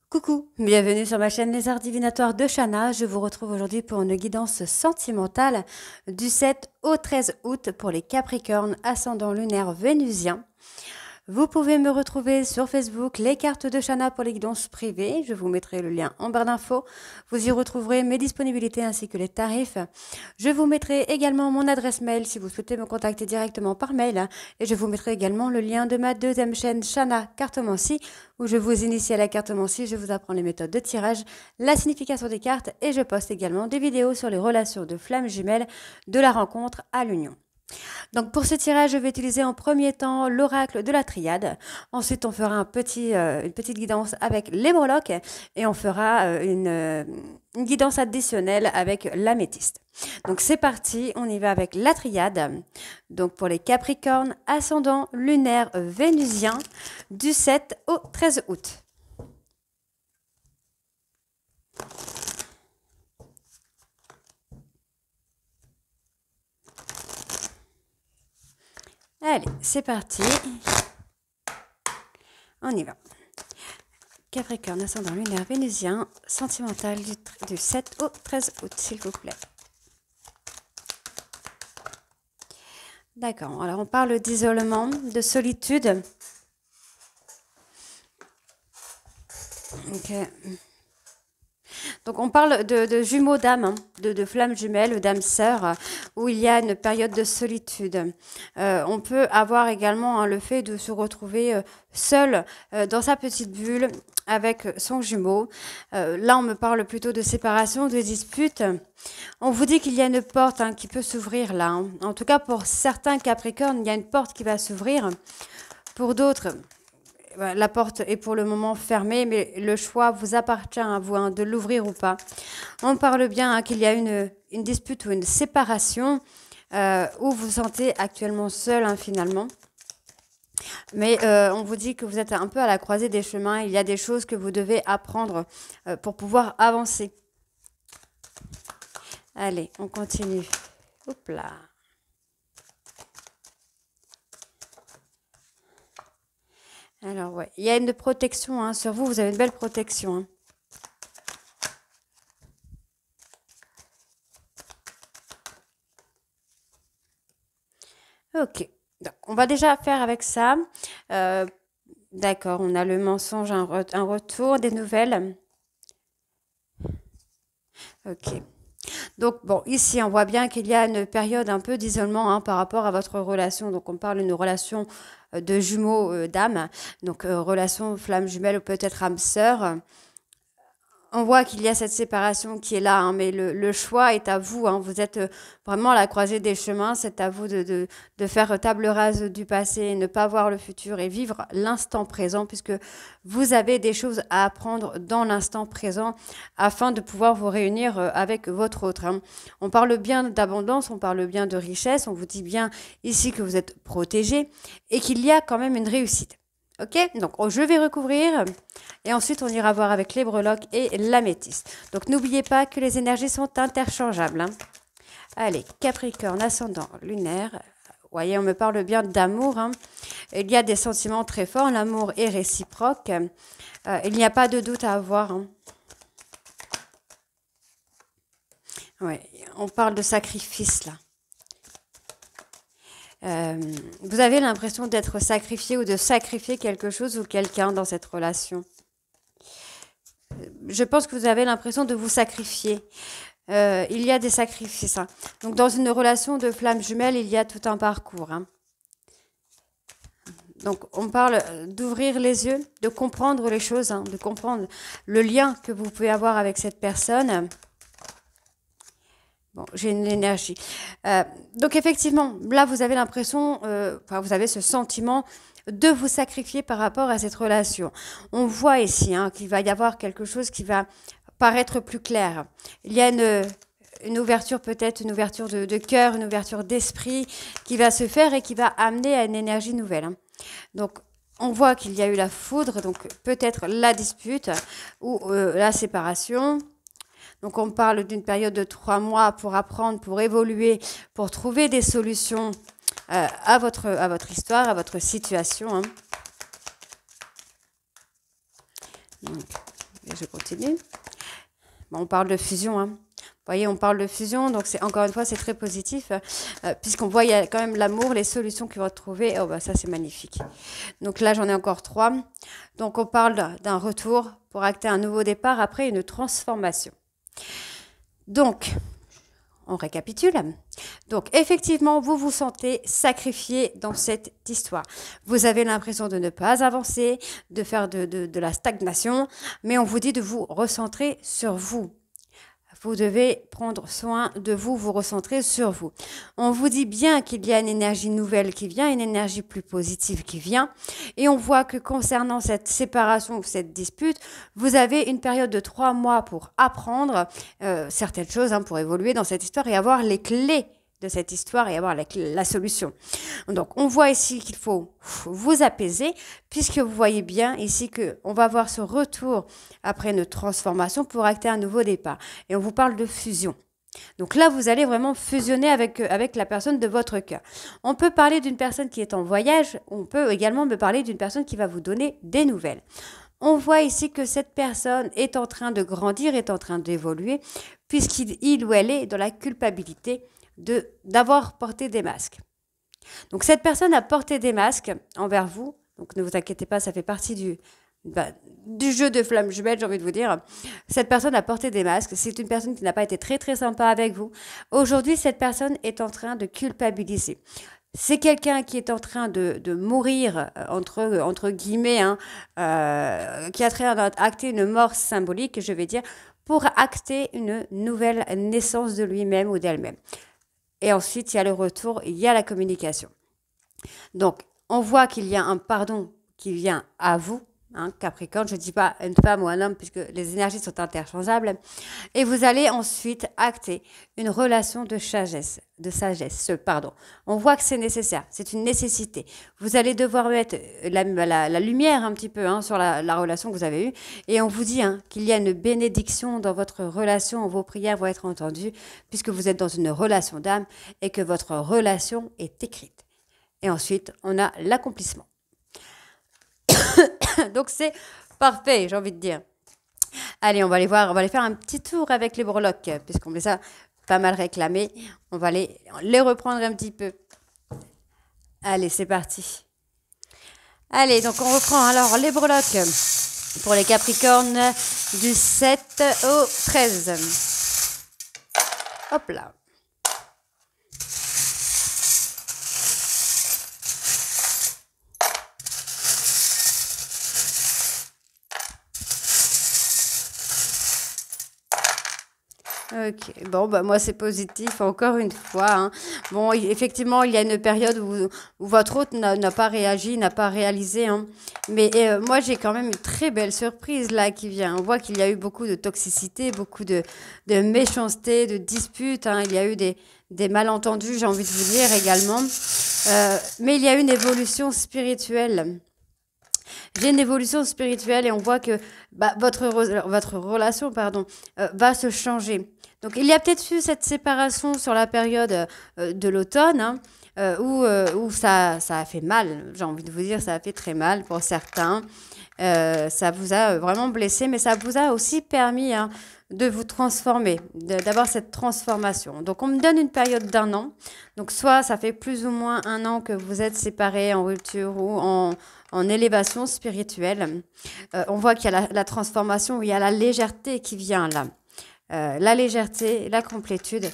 Coucou, bienvenue sur ma chaîne Les Arts Divinatoires de Shana. Je vous retrouve aujourd'hui pour une guidance sentimentale du 7 au 13 août pour les Capricornes ascendant lunaire vénusien. Vous pouvez me retrouver sur Facebook, les cartes de Shana pour les guidances privées. Je vous mettrai le lien en barre d'infos. Vous y retrouverez mes disponibilités ainsi que les tarifs. Je vous mettrai également mon adresse mail si vous souhaitez me contacter directement par mail. Et je vous mettrai également le lien de ma deuxième chaîne Shana Cartomancie où je vous initie à la cartomancie. Je vous apprends les méthodes de tirage, la signification des cartes et je poste également des vidéos sur les relations de flammes jumelles de la rencontre à l'union. Donc pour ce tirage, je vais utiliser en premier temps l'oracle de la triade. Ensuite, on fera une petite guidance avec les breloques et on fera une guidance additionnelle avec l'améthyste. Donc c'est parti, on y va avec la triade. Donc pour les Capricornes, ascendant lunaire vénusien du 7 au 13 août. Allez, c'est parti. On y va. Capricorne, ascendant lunaire vénusien, sentimental du 7 au 13 août, s'il vous plaît. D'accord, alors on parle d'isolement, de solitude. Ok. Donc on parle de jumeaux d'âme, hein, de flammes jumelles, d'âmes sœurs, où il y a une période de solitude. On peut avoir également le fait de se retrouver seul dans sa petite bulle avec son jumeau. Là, on me parle plutôt de séparation, de dispute. On vous dit qu'il y a une porte qui peut s'ouvrir là. Hein. En tout cas, pour certains Capricornes, il y a une porte qui va s'ouvrir. Pour d'autres, la porte est pour le moment fermée, mais le choix vous appartient à vous de l'ouvrir ou pas. On parle bien qu'il y a une dispute ou une séparation où vous vous sentez actuellement seul finalement. Mais on vous dit que vous êtes un peu à la croisée des chemins. Il y a des choses que vous devez apprendre pour pouvoir avancer. Allez, on continue. Hop là. Alors, ouais, il y a une protection sur vous. Vous avez une belle protection. Ok. Donc, on va déjà faire avec ça. D'accord, on a le mensonge, un retour, des nouvelles. Ok. Donc, bon, ici, on voit bien qu'il y a une période un peu d'isolement par rapport à votre relation. Donc, on parle d'une relation de jumeaux d'âme. Donc, relation flamme jumelle ou peut-être âme sœur. On voit qu'il y a cette séparation qui est là, mais le choix est à vous. Vous êtes vraiment à la croisée des chemins. C'est à vous de faire table rase du passé, ne pas voir le futur et vivre l'instant présent, puisque vous avez des choses à apprendre dans l'instant présent afin de pouvoir vous réunir avec votre autre. On parle bien d'abondance, on parle bien de richesse, on vous dit bien ici que vous êtes protégé et qu'il y a quand même une réussite. Ok, donc je vais recouvrir et ensuite on ira voir avec les breloques et l'améthyste. Donc n'oubliez pas que les énergies sont interchangeables. Allez, Capricorne, ascendant lunaire. Vous voyez, on me parle bien d'amour. Il y a des sentiments très forts. L'amour est réciproque. Il n'y a pas de doute à avoir. Ouais, on parle de sacrifice là. Vous avez l'impression d'être sacrifié ou de sacrifier quelque chose ou quelqu'un dans cette relation. Je pense que vous avez l'impression de vous sacrifier. Il y a des sacrifices. Donc, dans une relation de flamme jumelle, il y a tout un parcours. Donc, on parle d'ouvrir les yeux, de comprendre les choses, de comprendre le lien que vous pouvez avoir avec cette personne. Bon, j'ai une énergie. Donc, effectivement, là, vous avez l'impression, vous avez ce sentiment de vous sacrifier par rapport à cette relation. On voit ici qu'il va y avoir quelque chose qui va paraître plus clair. Il y a une ouverture, peut-être une ouverture de cœur, une ouverture d'esprit qui va se faire et qui va amener à une énergie nouvelle. Donc, on voit qu'il y a eu la foudre, donc peut-être la dispute ou la séparation. Donc, on parle d'une période de 3 mois pour apprendre, pour évoluer, pour trouver des solutions à votre histoire, à votre situation. Donc, Et je continue. Bon, on parle de fusion, hein. Vous voyez, on parle de fusion, donc c'est encore une fois, c'est très positif, puisqu'on voit, il y a quand même l'amour, les solutions qu'ils vont trouver. Oh, bah ça, c'est magnifique. Donc là, j'en ai encore 3. Donc, on parle d'un retour pour acter un nouveau départ après une transformation. Donc, on récapitule. Donc, effectivement, vous vous sentez sacrifié dans cette histoire. Vous avez l'impression de ne pas avancer, de faire de la stagnation, mais on vous dit de vous recentrer sur vous. Vous devez prendre soin de vous, vous recentrer sur vous. On vous dit bien qu'il y a une énergie nouvelle qui vient, une énergie plus positive qui vient. Et on voit que concernant cette séparation ou cette dispute, vous avez une période de 3 mois pour apprendre certaines choses, hein, pour évoluer dans cette histoire et avoir les clés de cette histoire et avoir la solution. Donc, on voit ici qu'il faut vous apaiser, puisque vous voyez bien ici qu'on va avoir ce retour après une transformation pour acter un nouveau départ. Et on vous parle de fusion. Donc là, vous allez vraiment fusionner avec la personne de votre cœur. On peut parler d'une personne qui est en voyage, on peut également me parler d'une personne qui va vous donner des nouvelles. On voit ici que cette personne est en train de grandir, est en train d'évoluer, puisqu'il ou elle est dans la culpabilité d'avoir porté des masques. Donc cette personne a porté des masques envers vous, donc ne vous inquiétez pas, ça fait partie du jeu de flammes jumelles, j'ai envie de vous dire. Cette personne a porté des masques, c'est une personne qui n'a pas été très très sympa avec vous. Aujourd'hui, cette personne est en train de culpabiliser. C'est quelqu'un qui est en train de mourir, entre guillemets, hein, qui est en train d'acter une mort symbolique, je vais dire, pour acter une nouvelle naissance de lui-même ou d'elle-même. Et ensuite, il y a le retour, il y a la communication. Donc, on voit qu'il y a un pardon qui vient à vous, hein, Capricorne, je ne dis pas une femme ou un homme, puisque les énergies sont interchangeables. Et vous allez ensuite acter une relation de sagesse. On voit que c'est nécessaire, c'est une nécessité. Vous allez devoir mettre la lumière un petit peu, hein, sur la relation que vous avez eue. Et on vous dit, hein, qu'il y a une bénédiction dans votre relation, vos prières vont être entendues, puisque vous êtes dans une relation d'âme et que votre relation est écrite. Et ensuite, on a l'accomplissement. Donc, c'est parfait, j'ai envie de dire. Allez, on va aller faire un petit tour avec les breloques, puisqu'on les a pas mal réclamés. On va les reprendre un petit peu. Allez, c'est parti. Allez, donc on reprend alors les breloques pour les Capricornes du 7 au 13. Hop là. Ok, bon, bah moi c'est positif, encore une fois, hein. Bon, effectivement, il y a une période où votre hôte n'a pas réagi, n'a pas réalisé, hein. Mais moi j'ai quand même une très belle surprise là qui vient. On voit qu'il y a eu beaucoup de toxicité, beaucoup de méchanceté, de disputes, hein. Il y a eu des malentendus, j'ai envie de vous dire également. Mais il y a eu une évolution spirituelle. J'ai une évolution spirituelle et on voit que votre relation va se changer. Donc, il y a peut-être eu cette séparation sur la période de l'automne, hein, où ça a fait mal. J'ai envie de vous dire, ça a fait très mal pour certains. Ça vous a vraiment blessé, mais ça vous a aussi permis, hein, de vous transformer, d'avoir cette transformation. Donc, on me donne une période d'1 an. Donc, soit ça fait plus ou moins 1 an que vous êtes séparés en rupture ou en élévation spirituelle. On voit qu'il y a la transformation, il y a la légèreté qui vient là. La légèreté, la complétude.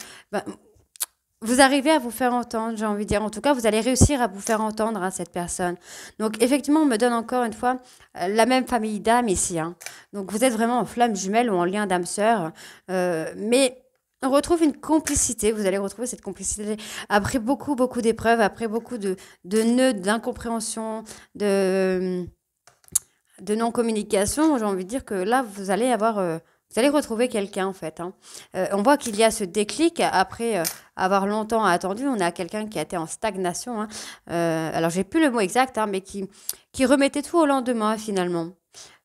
Vous arrivez à vous faire entendre, j'ai envie de dire. En tout cas, vous allez réussir à vous faire entendre, hein, cette personne. Donc, effectivement, on me donne encore une fois la même famille d'âmes ici, hein. Donc, vous êtes vraiment en flamme jumelle ou en lien d'âme sœur. Mais on retrouve une complicité. Vous allez retrouver cette complicité après beaucoup, beaucoup d'épreuves, après beaucoup de nœuds, d'incompréhension, de non-communication. J'ai envie de dire que là, vous allez retrouver quelqu'un, en fait, hein. On voit qu'il y a ce déclic après avoir longtemps attendu. On a quelqu'un qui a été en stagnation, hein. Alors, j'ai plus le mot exact, hein, mais qui remettait tout au lendemain, finalement.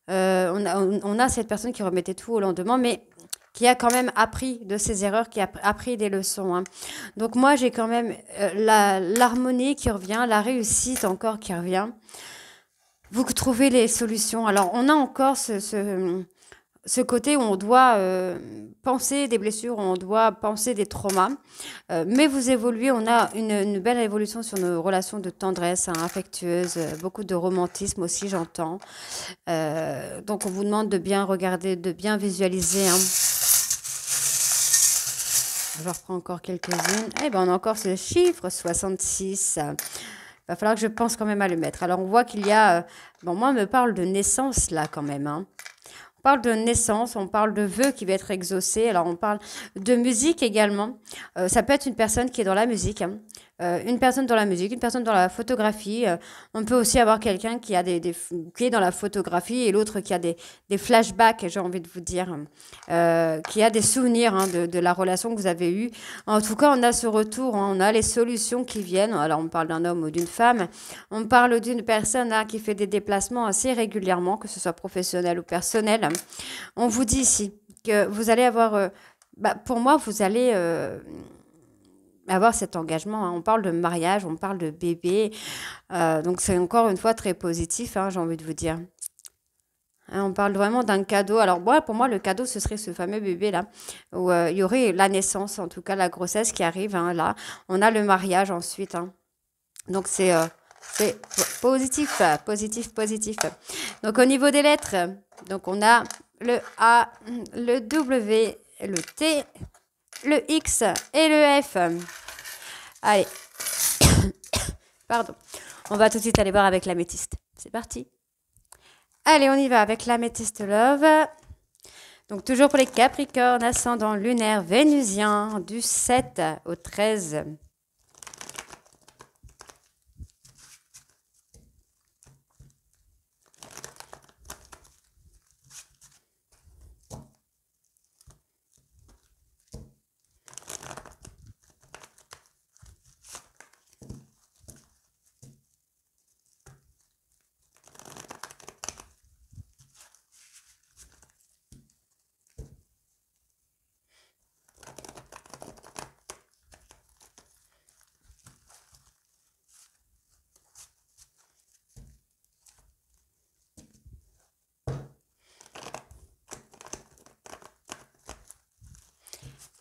On a cette personne qui remettait tout au lendemain, mais qui a quand même appris de ses erreurs, qui a appris des leçons, hein. Donc, moi, j'ai quand même l'harmonie qui revient, la réussite encore qui revient. Vous trouvez les solutions. Alors, on a encore ce côté où on doit penser des blessures, où on doit penser des traumas. Mais vous évoluez, on a une belle évolution sur nos relations de tendresse, hein, affectueuses, beaucoup de romantisme aussi, j'entends. Donc on vous demande de bien regarder, de bien visualiser, hein. Je reprends encore quelques-unes. Eh ben, on a encore ce chiffre 66. Il va falloir que je pense quand même à le mettre. Alors, on voit qu'il y a... bon, moi, on me parle de naissance, là, quand même, hein. On parle de naissance, on parle de vœux qui va être exaucé. Alors, on parle de musique également. Ça peut être une personne qui est dans la musique, hein. Une personne dans la musique, une personne dans la photographie. On peut aussi avoir quelqu'un qui a qui est dans la photographie et l'autre qui a des flashbacks, j'ai envie de vous dire, qui a des souvenirs, hein, de la relation que vous avez eue. En tout cas, on a ce retour, hein, on a les solutions qui viennent. Alors, on parle d'un homme ou d'une femme. On parle d'une personne, hein, qui fait des déplacements assez régulièrement, que ce soit professionnel ou personnel. On vous dit ici que vous allez avoir... pour moi, vous allez... avoir cet engagement, hein. On parle de mariage, on parle de bébé. Donc, c'est encore une fois très positif, hein, j'ai envie de vous dire. Hein, on parle vraiment d'un cadeau. Alors, moi, pour moi, le cadeau, ce serait ce fameux bébé-là, où il y aurait la naissance, en tout cas la grossesse qui arrive, hein, là. On a le mariage ensuite, hein. Donc, c'est positif, positif, positif. Donc, au niveau des lettres, donc on a le A, le W, le T, le X et le F. Allez, pardon. On va tout de suite aller voir avec l'améthyste. C'est parti. Allez, on y va avec l'améthyste love. Donc, toujours pour les Capricornes, ascendant lunaire vénusien du 7 au 13.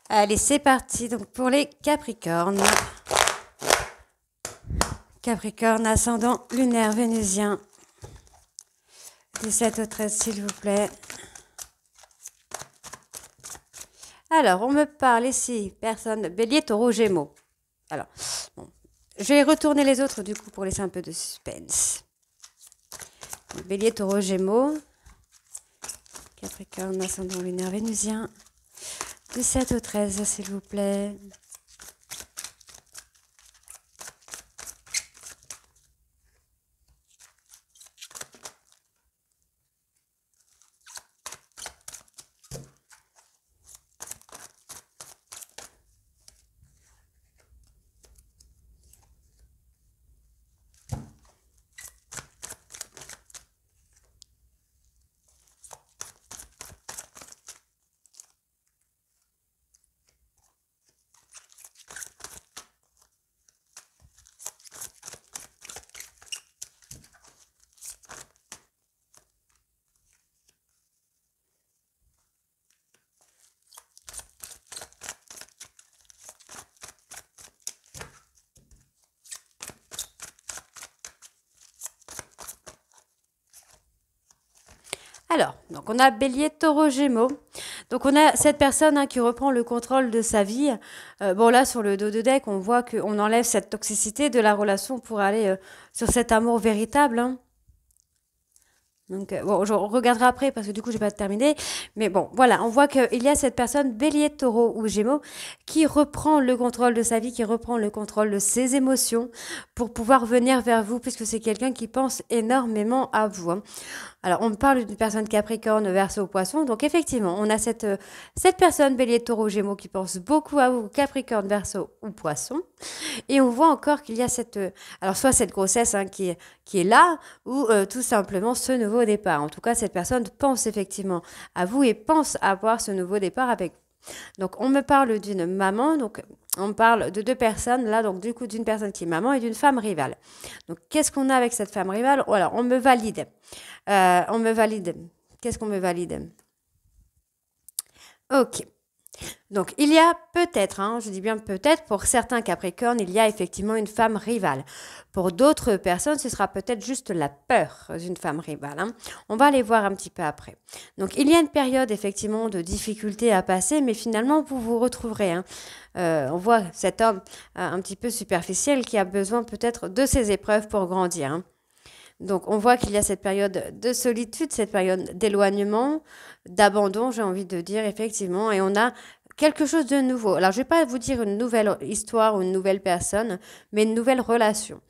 Allez, c'est parti. Donc, pour les Capricornes. Capricorne, ascendant lunaire vénusien. Du 7 au 13, s'il vous plaît. Alors, on me parle ici, personne, Bélier, Taureau, Gémeaux. Alors, bon, je vais retourner les autres, du coup, pour laisser un peu de suspense. Donc, Bélier, Taureau, Gémeaux. Capricorne, ascendant lunaire vénusien. Du 7 au 13, s'il vous plaît. Alors, donc on a Bélier, Taureau, Gémeaux. Donc on a cette personne, hein, qui reprend le contrôle de sa vie. Bon là, sur le dos de deck, on voit qu'on enlève cette toxicité de la relation pour aller sur cet amour véritable, hein. Donc, bon, je regarderai après parce que du coup, j'ai pas terminé. Mais bon, voilà, on voit qu'il y a cette personne, Bélier, Taureau ou Gémeaux, qui reprend le contrôle de sa vie, qui reprend le contrôle de ses émotions pour pouvoir venir vers vous, puisque c'est quelqu'un qui pense énormément à vous, hein. Alors, on parle d'une personne Capricorne, Verseau, Poisson. Donc, effectivement, on a cette personne, Bélier, Taureau, Gémeaux, qui pense beaucoup à vous, Capricorne, Verseau ou Poisson. Et on voit encore qu'il y a alors soit cette grossesse, hein, qui est là, ou tout simplement ce nouveau départ. En tout cas, cette personne pense effectivement à vous et pense avoir ce nouveau départ avec vous. Donc, on me parle d'une maman, donc on parle de deux personnes, là, donc du coup, d'une personne qui est maman et d'une femme rivale. Donc, qu'est-ce qu'on a avec cette femme rivale? Alors, on me valide. On me valide. Qu'est-ce qu'on me valide? Ok. Donc, il y a peut-être, hein, je dis bien peut-être, pour certains Capricornes, il y a effectivement une femme rivale. Pour d'autres personnes, ce sera peut-être juste la peur d'une femme rivale, hein. On va aller voir un petit peu après. Donc, il y a une période effectivement de difficulté à passer, mais finalement, vous vous retrouverez, hein. On voit cet homme un petit peu superficiel qui a besoin peut-être de ces épreuves pour grandir, hein. Donc, on voit qu'il y a cette période de solitude, cette période d'éloignement, d'abandon, j'ai envie de dire, effectivement, et on a quelque chose de nouveau. Alors, je ne vais pas vous dire une nouvelle histoire ou une nouvelle personne, mais une nouvelle relation,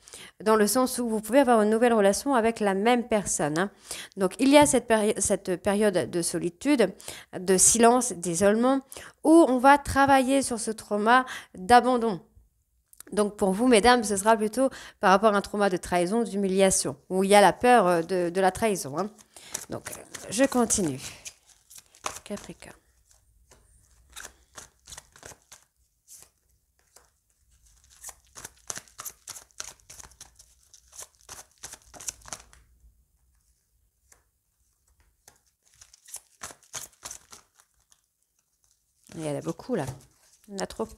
dans le sens où vous pouvez avoir une nouvelle relation avec la même personne, hein. Donc, il y a cette période de solitude, de silence, d'isolement, où on va travailler sur ce trauma d'abandon. Donc pour vous, mesdames, ce sera plutôt par rapport à un trauma de trahison, d'humiliation, où il y a la peur de la trahison, hein. Donc je continue. Capricorne. Il y en a beaucoup là. Il y en a trop.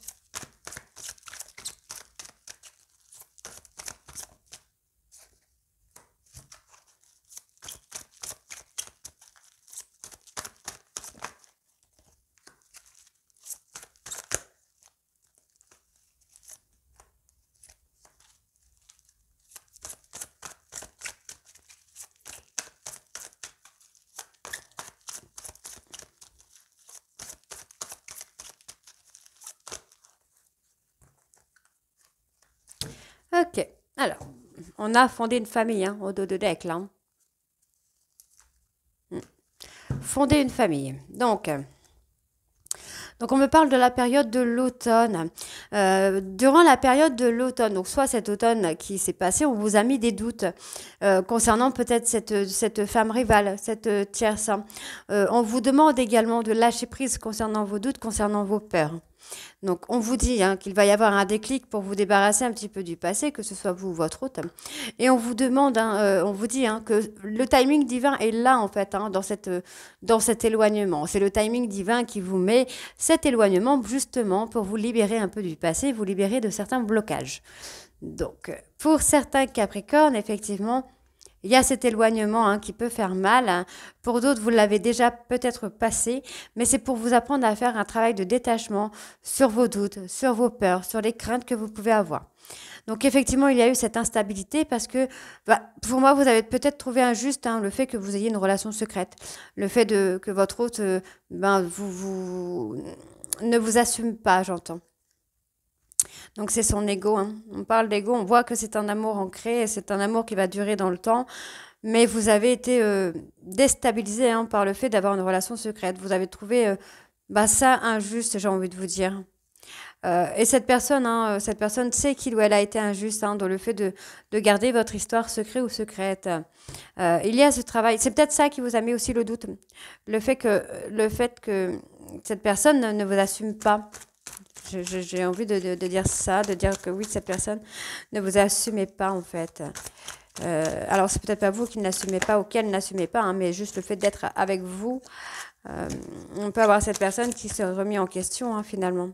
Ok. Alors, on a fondé une famille, hein, au dos de deck là, hein. Fonder une famille. Donc on me parle de la période de l'automne. Durant la période de l'automne, donc soit cet automne qui s'est passé, on vous a mis des doutes concernant peut-être cette femme rivale, cette tierce, hein. On vous demande également de lâcher prise concernant vos doutes, concernant vos peurs. Donc, on vous dit, hein, qu'il va y avoir un déclic pour vous débarrasser un petit peu du passé, que ce soit vous ou votre hôte. Et on vous demande, hein, on vous dit, hein, que le timing divin est là, en fait, hein, dans cet éloignement. C'est le timing divin qui vous met cet éloignement, justement, pour vous libérer un peu du passé, vous libérer de certains blocages. Donc, pour certains Capricornes, effectivement, il y a cet éloignement, hein, qui peut faire mal, hein. Pour d'autres, vous l'avez déjà peut-être passé, mais c'est pour vous apprendre à faire un travail de détachement sur vos doutes, sur vos peurs, sur les craintes que vous pouvez avoir. Donc effectivement, il y a eu cette instabilité parce que, bah, pour moi, vous avez peut-être trouvé injuste, hein, le fait que vous ayez une relation secrète, le fait que votre hôte, ben, ne vous assume pas, j'entends. Donc c'est son ego, hein. On parle d'ego, on voit que c'est un amour ancré, c'est un amour qui va durer dans le temps. Mais vous avez été déstabilisé, hein, par le fait d'avoir une relation secrète. Vous avez trouvé, bah, ça injuste, j'ai envie de vous dire. Et cette personne sait qu'il ou elle a été injuste, hein, dans le fait de garder votre histoire secrète ou secrète. Il y a ce travail. C'est peut-être ça qui vous a mis aussi le doute. Le fait que cette personne ne vous assume pas. J'ai envie de dire ça, de dire que oui, cette personne ne vous assumez pas en fait. Alors c'est peut-être pas vous qui ne l'assumez pas ou qu'elle n'assumez pas, hein, mais juste le fait d'être avec vous, euh, on peut avoir cette personne qui se remet en question, hein, finalement.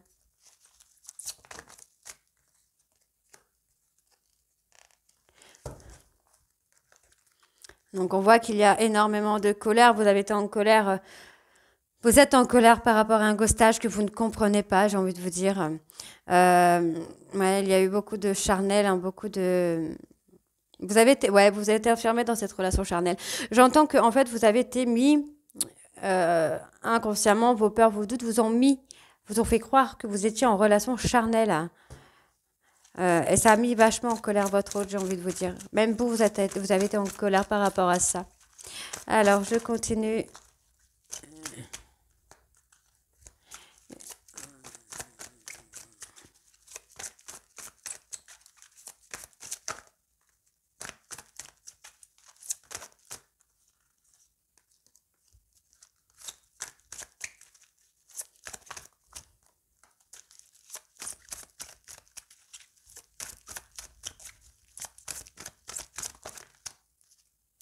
Donc on voit qu'il y a énormément de colère. Vous avez été en colère. Vous êtes en colère par rapport à un ghostage que vous ne comprenez pas, j'ai envie de vous dire. Ouais, il y a eu beaucoup de charnel, hein, beaucoup de. Vous avez été enfermé dans cette relation charnelle. J'entends que en fait vous avez été mis inconsciemment, vos peurs, vos doutes vous ont fait croire que vous étiez en relation charnelle, hein. Et ça a mis vachement en colère votre hôte, j'ai envie de vous dire. Même vous, vous avez été en colère par rapport à ça. Alors, je continue.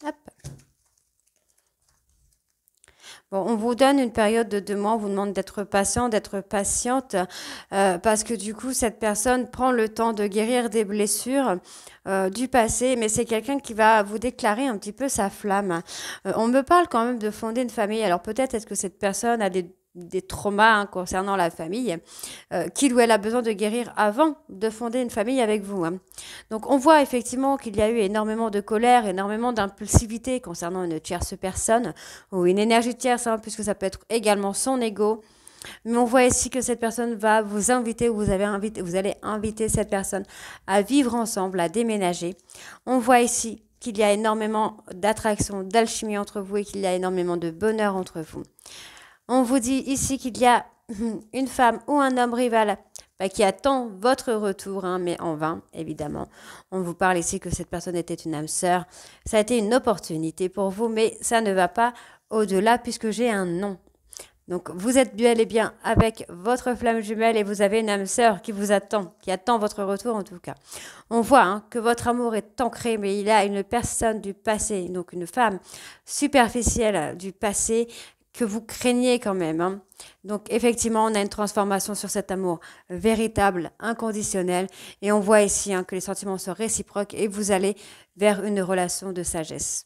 Hop. Bon, on vous donne une période de 2 mois, on vous demande d'être patient, d'être patiente, parce que du coup, cette personne prend le temps de guérir des blessures du passé, mais c'est quelqu'un qui va vous déclarer un petit peu sa flamme. On me parle quand même de fonder une famille, alors peut-être est-ce que cette personne a des traumas hein, concernant la famille, qu'il ou elle a besoin de guérir avant de fonder une famille avec vous. Hein. Donc on voit effectivement qu'il y a eu énormément de colère, énormément d'impulsivité concernant une tierce personne ou une énergie tierce, hein, puisque ça peut être également son ego. Mais on voit ici que cette personne va vous inviter ou vous allez inviter cette personne à vivre ensemble, à déménager. On voit ici qu'il y a énormément d'attraction, d'alchimie entre vous et qu'il y a énormément de bonheur entre vous. On vous dit ici qu'il y a une femme ou un homme rival qui attend votre retour, hein, mais en vain, évidemment. On vous parle ici que cette personne était une âme sœur. Ça a été une opportunité pour vous, mais ça ne va pas au-delà puisque j'ai un nom. Donc, vous êtes bel et bien avec votre flamme jumelle et vous avez une âme sœur qui vous attend, qui attend votre retour en tout cas. On voit hein, que votre amour est ancré, mais il y a une personne du passé, donc une femme superficielle du passé que vous craignez quand même. Hein. Donc effectivement, on a une transformation sur cet amour véritable, inconditionnel. Et on voit ici hein, que les sentiments sont réciproques et vous allez vers une relation de sagesse.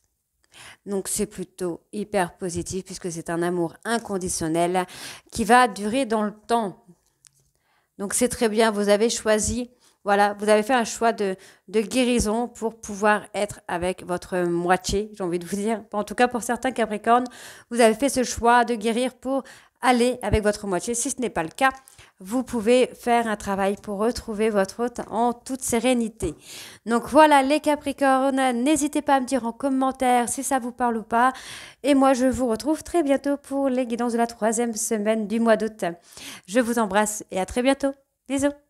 Donc c'est plutôt hyper positif puisque c'est un amour inconditionnel qui va durer dans le temps. Donc c'est très bien, vous avez choisi, voilà, vous avez fait un choix de guérison pour pouvoir être avec votre moitié, j'ai envie de vous dire. En tout cas pour certains Capricornes, vous avez fait ce choix de guérir pour aller avec votre moitié. Si ce n'est pas le cas, vous pouvez faire un travail pour retrouver votre hôte en toute sérénité. Donc voilà les Capricornes, n'hésitez pas à me dire en commentaire si ça vous parle ou pas. Et moi, je vous retrouve très bientôt pour les guidances de la 3e semaine du mois d'août. Je vous embrasse et à très bientôt. Bisous.